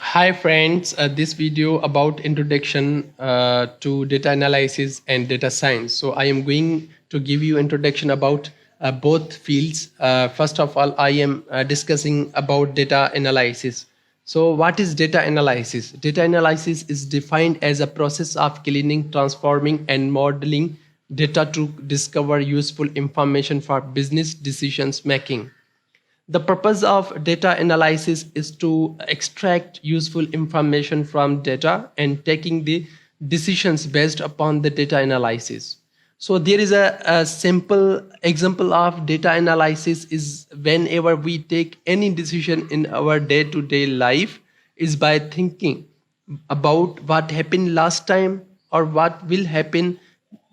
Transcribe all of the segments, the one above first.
Hi friends, this video about introduction to data analysis and data science. So I am going to give you introduction about both fields. First of all, I am discussing about data analysis. So what is data analysis? Data analysis is defined as a process of cleaning, transforming and modeling data to discover useful information for business decisions making. The purpose of data analysis is to extract useful information from data and taking the decisions based upon the data analysis. So there is a simple example of data analysis is whenever we take any decision in our day-to-day life is by thinking about what happened last time or what will happen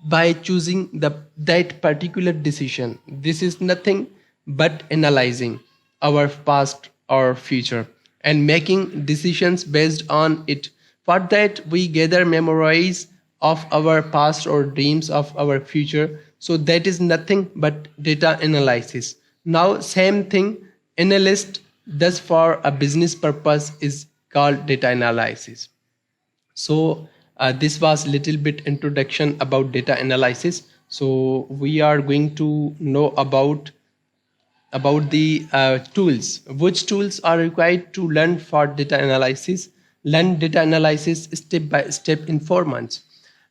by choosing that particular decision. This is nothing but analyzing our past or future and making decisions based on it. For that, we gather memories of our past or dreams of our future. So that is nothing but data analysis. Now, same thing analyst does for a business purpose is called data analysis. So this was little bit introduction about data analysis. So we are going to know about the tools. Which tools are required to learn for data analysis? Learn data analysis step by step in 4 months.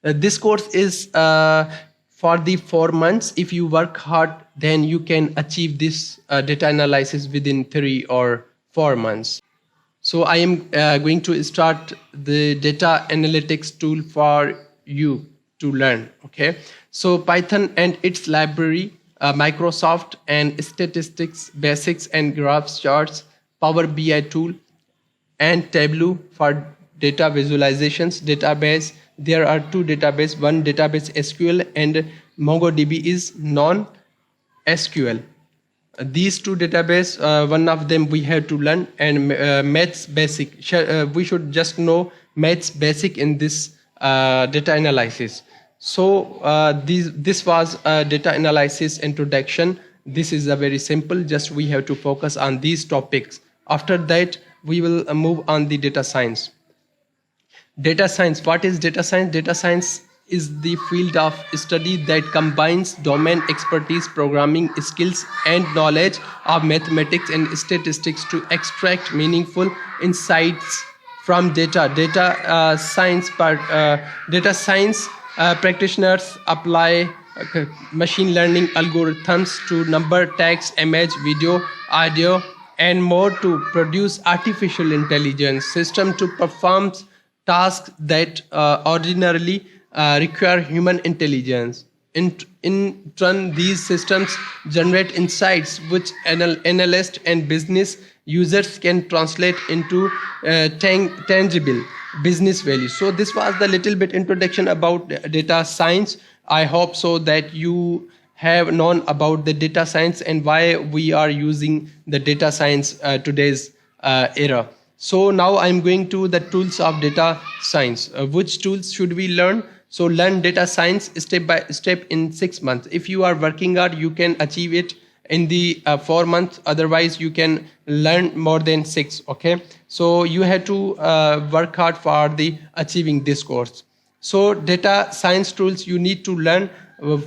This course is for the 4 months. If you work hard, then you can achieve this data analysis within 3 or 4 months. So I am going to start the data analytics tool for you to learn. Okay. So Python and its library, Microsoft and statistics, basics and graphs charts, Power BI tool, and Tableau for data visualizations. Database, there are two databases, one database SQL and MongoDB is non-SQL. These two database, one of them we have to learn, and maths basic. We should just know maths basic in this data analysis. So this was a data analysis introduction. This is a very simple, just we have to focus on these topics. After that, we will move on the data science. Data science, what is data science? Data science is the field of study that combines domain expertise, programming skills and knowledge of mathematics and statistics to extract meaningful insights from data. Data science practitioners apply machine learning algorithms to number, text, image, video, audio, and more to produce artificial intelligence system to perform tasks that ordinarily require human intelligence. In turn, these systems generate insights which analysts and business users can translate into tangible business value. So this was the little bit introduction about data science. I hope so that you have known about the data science and why we are using the data science today's era. So now I'm going to the tools of data science. Which tools should we learn? So learn data science step by step in 6 months. If you are working hard, you can achieve it in the 4 months. Otherwise, you can learn more than 6. Okay. So you have to work hard for the achieving this course. So data science tools you need to learn.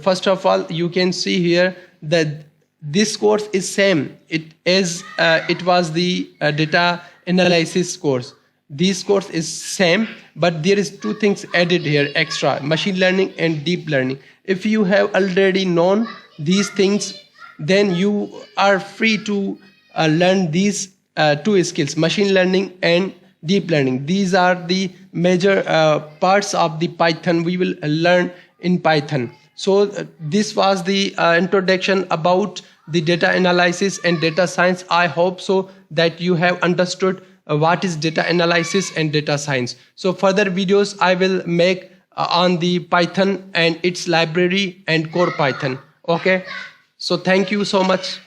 First of all, you can see here that this course is same. It was the data analysis course. This course is same, but there is two things added here extra: machine learning and deep learning. If you have already known these things, then you are free to learn these two skills: machine learning and deep learning. These are the major parts of the Python we will learn in Python. So this was the introduction about the data analysis and data science. I hope so that you have understood what is data analysis and data science. So further videos I will make on the Python and its library and core Python. Okay. So thank you so much.